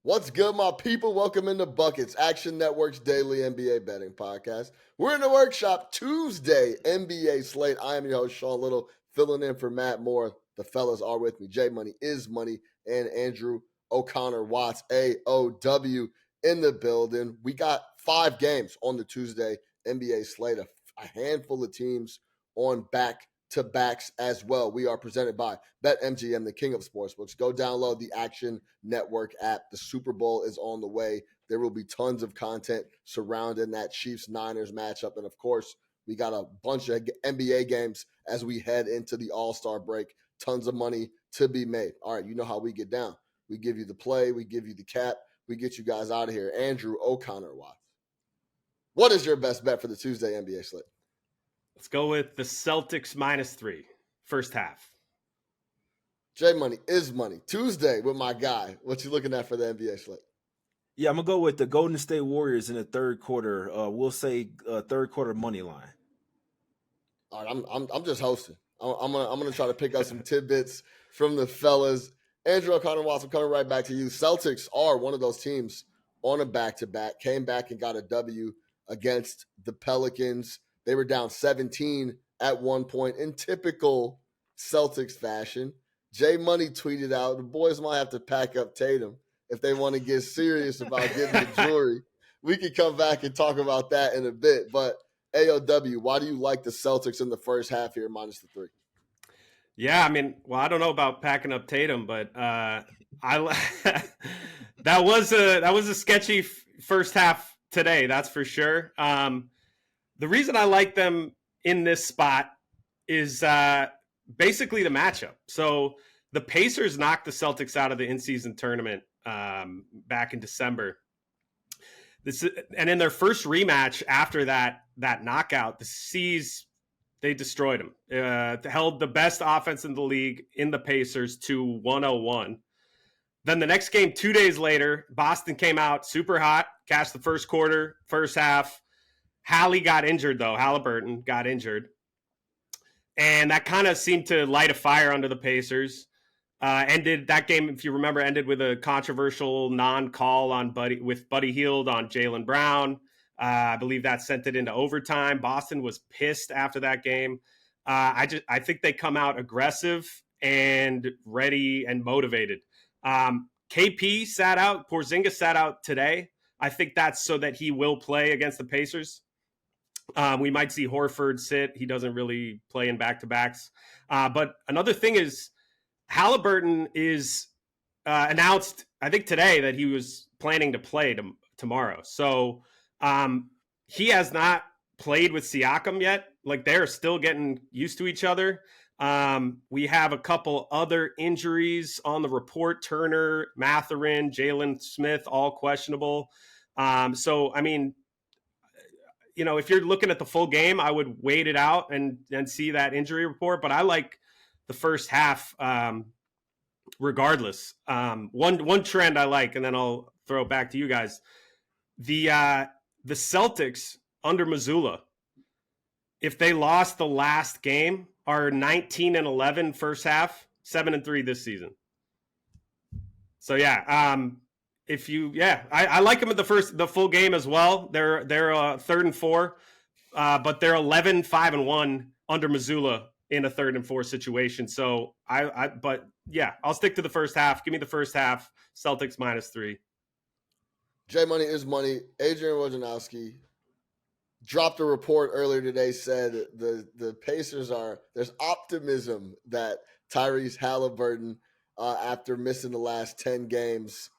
What's good, my people? Welcome into Buckets, Action Network's daily NBA betting podcast. We're in the workshop Tuesday, NBA slate. I am your host, Sean Little, filling in for Matt Moore. The fellas are with me. J Money is Money and Andrew O'Connor Watts, AOW, in the building. We got 5 games on the Tuesday NBA slate, a handful of teams on back-to-backs as well. We are presented by BetMGM, the king of sportsbooks. Go download the Action Network app. The Super Bowl is on the way. There will be tons of content surrounding that Chiefs-Niners matchup. And, of course, we got a bunch of NBA games as we head into the All-Star break. Tons of money to be made. All right, you know how we get down. We give you the play. We give you the cap. We get you guys out of here. Andrew O'Connor Watts, what is your best bet for the Tuesday NBA slate? Let's go with the Celtics -3, first half. J Money is Money. Tuesday with my guy. What you looking at for the NBA slate? Yeah, I'm going to go with the Golden State Warriors in the third quarter. We'll say third quarter money line. All right, I'm just hosting. I'm gonna try to pick up some tidbits from the fellas. Andrew O'Connor Watts, I'm coming right back to you. Celtics are one of those teams on a back-to-back. Came back and got a W against the Pelicans. They were down 17 at one point in typical Celtics fashion. J Money tweeted out, the boys might have to pack up Tatum if they want to get serious about getting the jewelry. We can come back and talk about that in a bit. But AOW, why do you like the Celtics in the first half here -3? Yeah, I mean, well, I don't know about packing up Tatum, but that was a sketchy first half today, that's for sure. The reason I like them in this spot is basically the matchup. So the Pacers knocked the Celtics out of the in-season tournament back in December. And in their first rematch after that knockout, the C's, they destroyed them. Held the best offense in the league in the Pacers to 101. Then the next game, 2 days later, Boston came out super hot, cashed the first quarter, first half. Hallie got injured, though. Halliburton got injured. And that kind of seemed to light a fire under the Pacers. That game, if you remember, ended with a controversial non-call on Buddy Hield on Jaylen Brown. I believe that sent it into overtime. Boston was pissed after that game. I think they come out aggressive and ready and motivated. KP sat out. Porzingis sat out today. I think that's so that he will play against the Pacers. We might see Horford sit. He doesn't really play in back-to-backs. But another thing is Halliburton is announced, I think today, that he was planning to play tomorrow. So he has not played with Siakam yet. Like, they're still getting used to each other. We have a couple other injuries on the report. Turner, Mathurin, Jalen Smith, all questionable. So, I mean, you know, if you're looking at the full game, I would wait it out and see that injury report. But I like the first half regardless. One trend I like, and then I'll throw it back to you guys. The Celtics under Mazzulla, if they lost the last game, are 19-11 first half, 7-3 this season. So yeah, I like them at the full game as well. They're 3rd and 4, but they're 11-5-1 under Mazzulla in a 3rd and 4 situation. So I'll stick to the first half. Give me the first half. Celtics -3. J Money is Money. Adrian Wojnarowski dropped a report earlier today, said the Pacers there's optimism that Tyrese Halliburton, after missing the last 10 games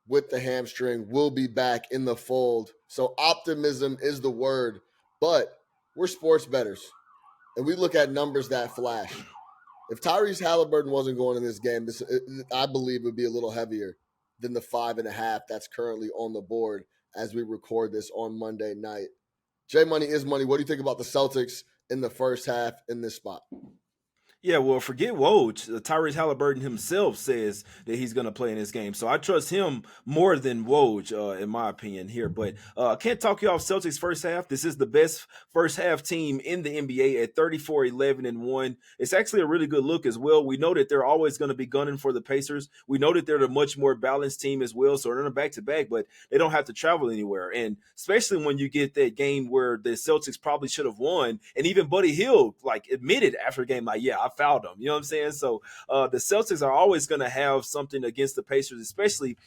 with the hamstring, will be back in the fold. So optimism is the word, but we're sports bettors, and we look at numbers that flash. If Tyrese Halliburton wasn't going in this game, I believe would be a little heavier than the 5.5 that's currently on the board as we record this on Monday night. J Money is Money. What do you think about the Celtics in the first half in this spot? Yeah, well, forget Woj. Tyrese Halliburton himself says that he's going to play in this game. So I trust him more than Woj, in my opinion, here. But I can't talk you off Celtics first half. This is the best first half team in the NBA at 34-11-1. It's actually a really good look as well. We know that they're always going to be gunning for the Pacers. We know that they're a much more balanced team as well. So they're in a back-to-back, but they don't have to travel anywhere. And especially when you get that game where the Celtics probably should have won. And even Buddy Hield, like, admitted after the game, like, yeah, I fouled them. You know what I'm saying? So the Celtics are always going to have something against the Pacers, especially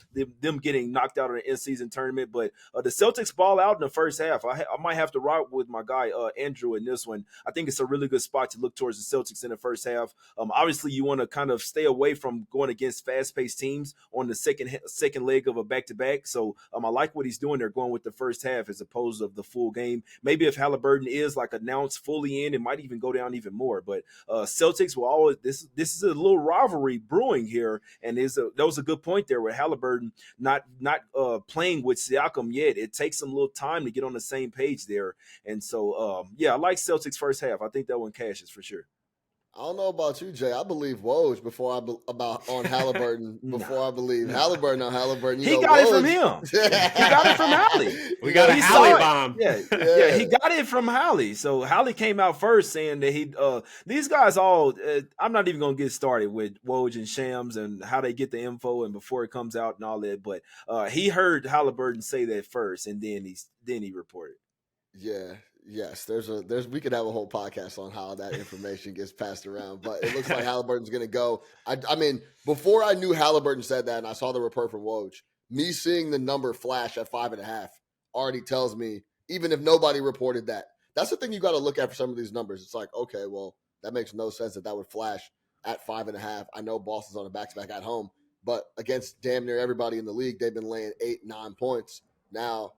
them getting knocked out of the in-season tournament. But the Celtics ball out in the first half. I might have to rock with my guy Andrew in this one. I think it's a really good spot to look towards the Celtics in the first half. Obviously, you want to kind of stay away from going against fast-paced teams on the second leg of a back-to-back. So I like what he's doing there, going with the first half as opposed to the full game. Maybe if Halliburton is like announced fully in, it might even go down even more. But Celtics will always this is a little rivalry brewing here, and that was a good point there with Halliburton not playing with Siakam yet. It takes some little time to get on the same page there, and so I like Celtics first half. I think that one cashes for sure. I don't know about you, Jay. I believe Woj before on Halliburton before I believe Halliburton on Halliburton. He got it from him. He got it from Hallie. We got a Hallie bomb. Yeah, he got it from Hallie. So Hallie came out first saying that these guys all. I'm not even gonna get started with Woj and Shams and how they get the info and before it comes out and all that. But he heard Halliburton say that first, and then he reported. Yeah. Yes, we could have a whole podcast on how that information gets passed around, but it looks like Halliburton's going to go. I mean, before I knew Halliburton said that and I saw the report from Woj, me seeing the number flash at 5.5 already tells me, even if nobody reported that, that's the thing you got to look at for some of these numbers. It's like, okay, well, that makes no sense that would flash at 5.5. I know Boston's on a back-to-back at home, but against damn near everybody in the league, they've been laying 8-9 points. Now,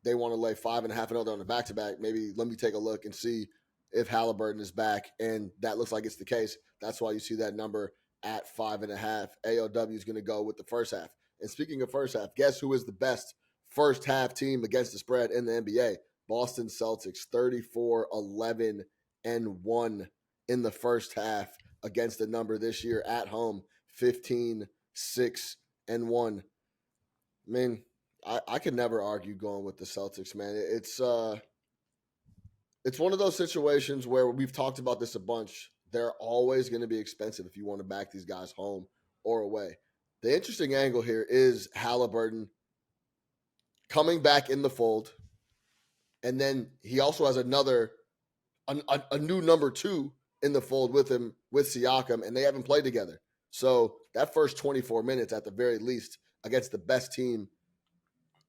they want to lay 5.5 on the back-to-back. Maybe let me take a look and see if Halliburton is back, and that looks like it's the case. That's why you see that number at 5.5. AOW is going to go with the first half. And speaking of first half, guess who is the best first half team against the spread in the NBA? Boston Celtics, 34-11-1 in the first half against the number this year at home, 15-6-1. I mean, I could never argue going with the Celtics, man. It's one of those situations where we've talked about this a bunch. They're always going to be expensive if you want to back these guys home or away. The interesting angle here is Halliburton coming back in the fold, and then he also has a new number 2 in the fold with him, with Siakam, and they haven't played together. So that first 24 minutes at the very least against the best team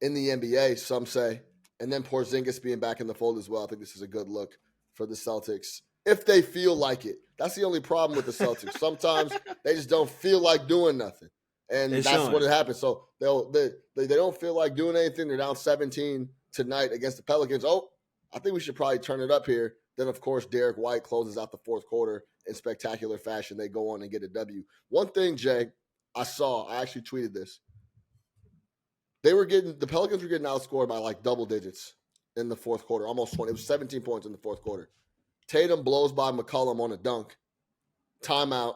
in the NBA, some say, and then Porzingis being back in the fold as well. I think this is a good look for the Celtics if they feel like it. That's the only problem with the Celtics. Sometimes they just don't feel like doing nothing, and that's what it happens. So they don't feel like doing anything. They're down 17 tonight against the Pelicans. Oh, I think we should probably turn it up here. Then, of course, Derek White closes out the fourth quarter in spectacular fashion. They go on and get a W. One thing, Jay, I actually tweeted this. The Pelicans were getting outscored by like double digits in the fourth quarter, almost 20. It was 17 points in the fourth quarter. Tatum blows by McCollum on a dunk. Timeout.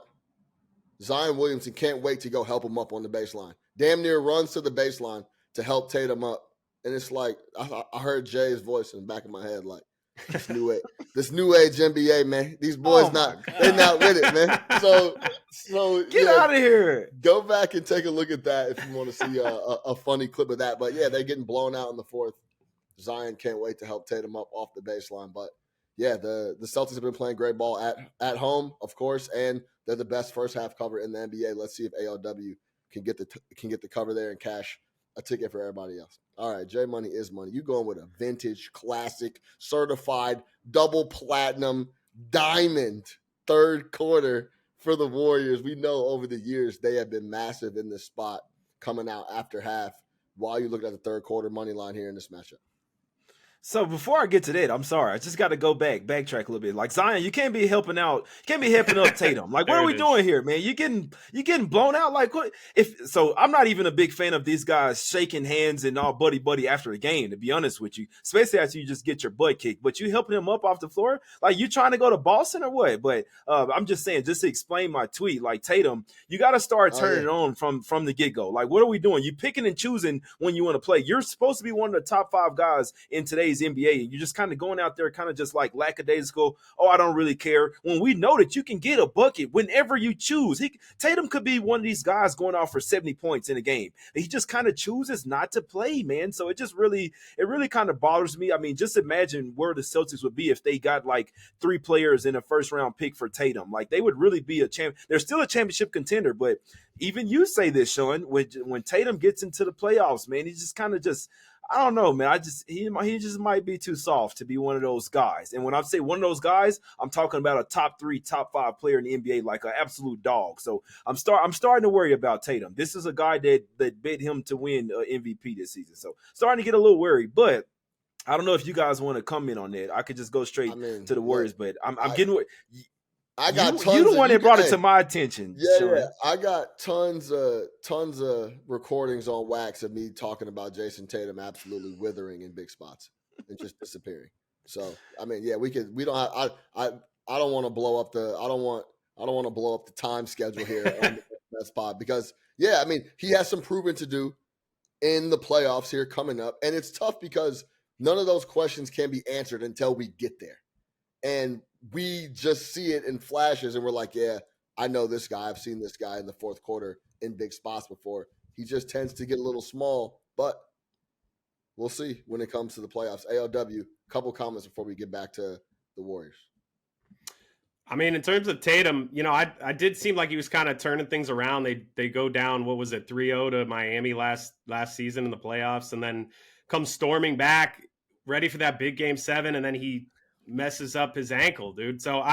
Zion Williamson can't wait to go help him up on the baseline. Damn near runs to the baseline to help Tatum up. And it's like, I heard Jay's voice in the back of my head, like, this new age NBA, man. These boys they're not with it, man. So get out of here. Go back and take a look at that if you want to see a funny clip of that. But yeah, they're getting blown out in the fourth. Zion can't wait to help Tatum up off the baseline. But yeah, the Celtics have been playing great ball at home, of course, and they're the best first half cover in the NBA. Let's see if ALW can get the cover there and cash a ticket for everybody else. All right, J Money is money. You going with a vintage, classic, certified, double platinum, diamond third quarter for the Warriors. We know over the years they have been massive in this spot coming out after half. While you look at the third quarter money line here in this matchup. So before I get to that, I'm sorry. I just got to backtrack a little bit. Like Zion, you can't be helping up Tatum. Like, what There are it we is. doing here, man? You getting blown out. Like, what? If so, I'm not even a big fan of these guys shaking hands and all buddy after the game. To be honest with you, especially after you just get your butt kicked. But you helping him up off the floor, like you trying to go to Boston or what? But I'm just saying, just to explain my tweet, like Tatum, you got to start turning it on from the get go. Like, what are we doing? You picking and choosing when you want to play. You're supposed to be one of the top 5 guys in today's NBA, and you're just kind of going out there, kind of just like lackadaisical. Oh, I don't really care. When we know that you can get a bucket whenever you choose. Tatum could be one of these guys going off for 70 points in a game. He just kind of chooses not to play, man. So it really kind of bothers me. I mean, just imagine where the Celtics would be if they got like 3 players in a first round pick for Tatum. Like they would really be a champ. They're still a championship contender, but even you say this, Sean, when Tatum gets into the playoffs, man, he's just kind of just, I don't know, man. He just might be too soft to be one of those guys. And when I say one of those guys, I'm talking about a top 3, top 5 player in the NBA, like an absolute dog. So I'm starting to worry about Tatum. This is a guy that bet him to win MVP this season. So starting to get a little worried, but I don't know if you guys want to comment on that. I could just go straight to the Warriors, but I'm getting. I got you the one that brought it to my attention. Yeah, Sean. yeah. I got tons of recordings on wax of me talking about Jayson Tatum absolutely withering in big spots and just disappearing. So I mean, yeah, we don't have, I don't want to blow up I don't want to blow up the time schedule here on that spot because yeah, I mean he has some proving to do in the playoffs here coming up, and it's tough because none of those questions can be answered until we get there. And we just see it in flashes and we're like, yeah, I know this guy. I've seen this guy in the fourth quarter in big spots before. He just tends to get a little small, but we'll see when it comes to the playoffs. AOW, couple comments before we get back to the Warriors. I mean, in terms of Tatum, I did seem like he was kind of turning things around. They go down, what was it, 3-0 to Miami last season in the playoffs, and then come storming back, ready for that big game 7, and then he messes up his ankle, dude. So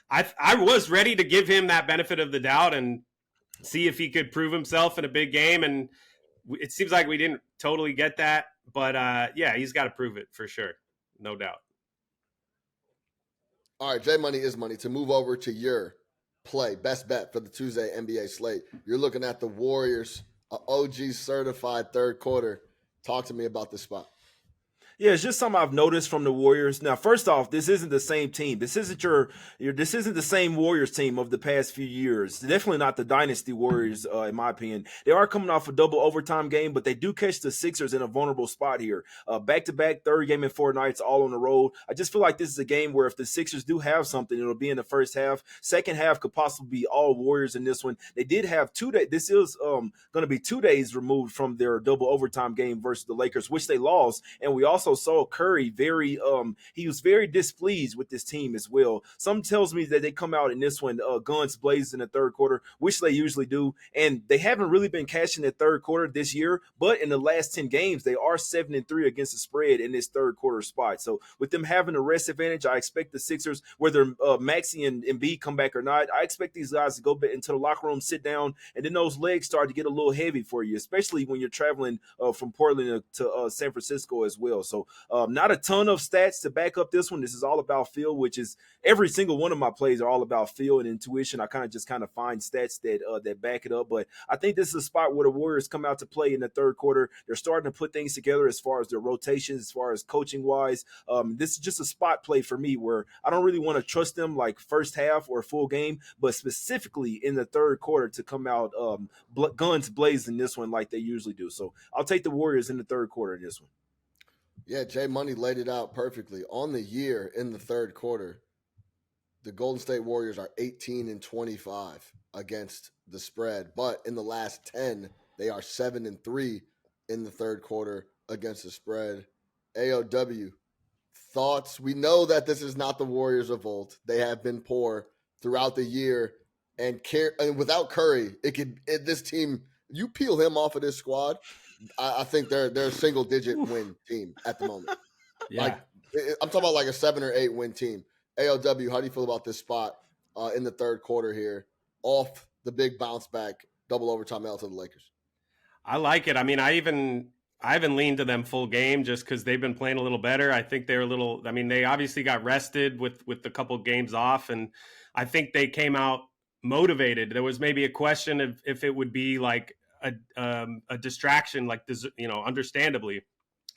I was ready to give him that benefit of the doubt and see if he could prove himself in a big game, and it seems like we didn't totally get that, but yeah, he's got to prove it for sure, no doubt. All right, J Money is money. To move over to your play, best bet for the Tuesday NBA slate, you're looking at the Warriors, OG certified third quarter. Talk to me about this spot. Yeah, it's just something I've noticed from the Warriors. Now, first off, this isn't the same team. This isn't this isn't the same Warriors team of the past few years. Definitely not the Dynasty Warriors, in my opinion. They are coming off a double overtime game, but they do catch the Sixers in a vulnerable spot here. Back-to-back, third game in 4 nights, all on the road. I just feel like this is a game where if the Sixers do have something, it'll be in the first half. Second half could possibly be all Warriors in this one. They did have 2 days. This is going to be 2 days removed from their double overtime game versus the Lakers, which they lost. And we also saw Curry he was very displeased with this team as well. Some tells me that they come out in this one guns blazing in the third quarter, which they usually do, and they haven't really been cashing the third quarter this year, but in the last 10 games they are 7-3 against the spread in this third quarter spot. So with them having a rest advantage, I expect the Sixers, whether Maxey and Embiid come back or not, I expect these guys to go into the locker room, sit down, and then those legs start to get a little heavy for you, especially when you're traveling from Portland to San Francisco as well. So not a ton of stats to back up this one. This is all about feel, which is every single one of my plays are all about feel and intuition. I kind of find stats that back it up. But I think this is a spot where the Warriors come out to play in the third quarter. They're starting to put things together as far as their rotations, as far as coaching wise. This is just a spot play for me where I don't really want to trust them like first half or full game, but specifically in the third quarter to come out guns blazing this one like they usually do. So I'll take the Warriors in the third quarter in this one. Yeah, Jay Money laid it out perfectly. On the year in the third quarter, the Golden State Warriors are 18-25 against the spread. But in the last 10, they are 7-3 in the third quarter against the spread. AOW, thoughts? We know that this is not the Warriors of old. They have been poor throughout the year. And without Curry, this team, you peel him off of this squad, I think they're a single-digit win team at the moment. Yeah. Like I'm talking about like a 7 or 8 win team. AOW, how do you feel about this spot in the third quarter here off the big bounce back double overtime L to the Lakers? I like it. I mean, I I haven't leaned to them full game just because they've been playing a little better. I think they're a little. I mean, they obviously got rested with a couple games off, and I think they came out motivated. There was maybe a question of if it would be like a distraction, like this, understandably,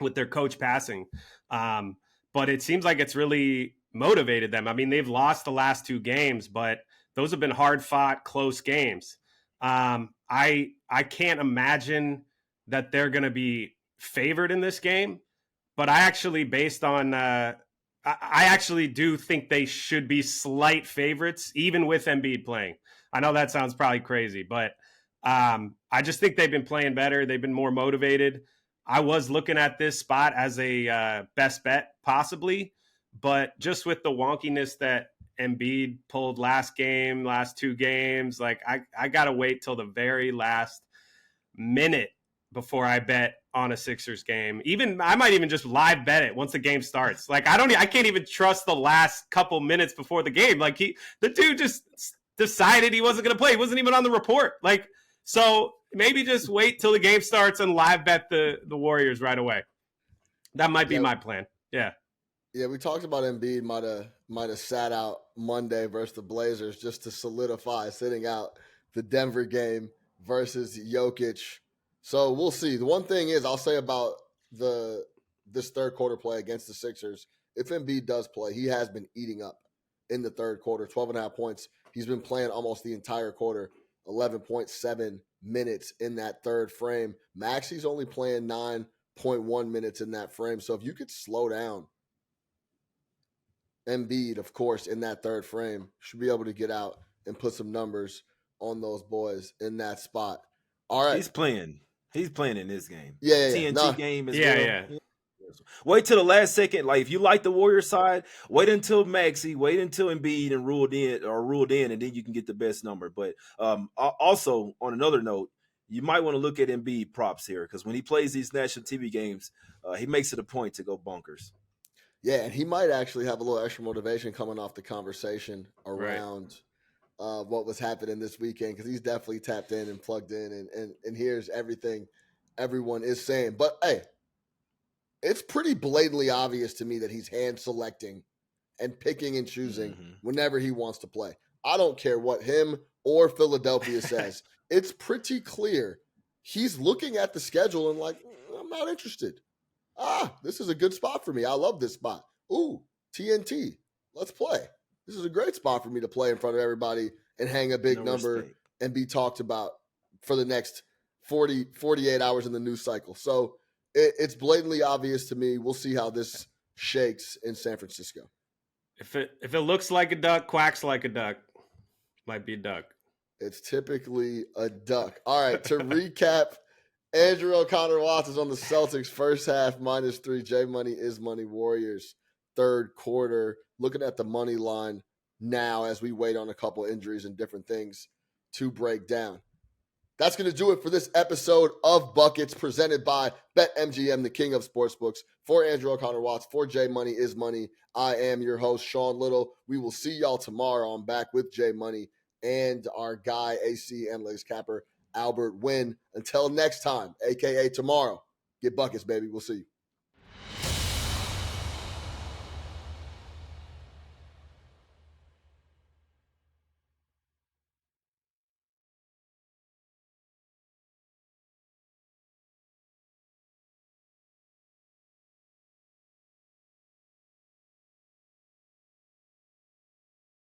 with their coach passing. But it seems like it's really motivated them. I mean, they've lost the last 2 games, but those have been hard fought, close games. I can't imagine that they're going to be favored in this game, but I actually, based on, I actually do think they should be slight favorites, even with Embiid playing. I know that sounds probably crazy, but I just think they've been playing better. They've been more motivated. I was looking at this spot as a best bet, possibly, but just with the wonkiness that Embiid pulled last 2 games, like I got to wait till the very last minute before I bet on a Sixers game. Even I might even just live bet it once the game starts. Like I can't even trust the last couple minutes before the game. Like the dude just decided he wasn't going to play. He wasn't even on the report. Like, so maybe just wait till the game starts and live bet the Warriors right away. That might be my plan. Yeah. Yeah, we talked about Embiid might have sat out Monday versus the Blazers just to solidify sitting out the Denver game versus Jokic. So we'll see. The one thing is I'll say about this third quarter play against the Sixers, if Embiid does play, he has been eating up in the third quarter, 12.5 points. He's been playing almost the entire quarter, 11.7 minutes in that third frame. Maxi's only playing 9.1 minutes in that frame. So if you could slow down Embiid, of course, in that third frame, should be able to get out and put some numbers on those boys in that spot. All right. He's playing in this game. Yeah. TNT game as well. Yeah. Wait till the last second. Like, if you like the Warriors side, wait until Maxey, wait until Embiid and ruled in, and then you can get the best number. But also, on another note, you might want to look at Embiid props here, because when he plays these national TV games, he makes it a point to go bonkers. Yeah, and he might actually have a little extra motivation coming off the conversation around what was happening this weekend, because he's definitely tapped in and plugged in and hears everything everyone is saying. But, hey, it's pretty blatantly obvious to me that he's hand selecting and picking and choosing whenever he wants to play. I don't care what him or Philadelphia says. It's pretty clear. He's looking at the schedule and like, I'm not interested. This is a good spot for me. I love this spot. Ooh, TNT. Let's play. This is a great spot for me to play in front of everybody and hang a big number and be talked about for the next 48 hours in the news cycle. So it's blatantly obvious to me. We'll see how this shakes in San Francisco. If it looks like a duck, quacks like a duck, might be a duck. It's typically a duck. All right, to recap, Andrew O'Connor-Watts is on the Celtics first half -3. J Money is Money Warriors third quarter. Looking at the money line now as we wait on a couple injuries and different things to break down. That's going to do it for this episode of Buckets presented by BetMGM, the king of sportsbooks. For Andrew O'Connor-Watts, for J Money is Money, I am your host, Sean Little. We will see y'all tomorrow. I'm back with J Money and our guy, AC Analytics Capper, Albert Wynn. Until next time, a.k.a. tomorrow, get buckets, baby. We'll see you.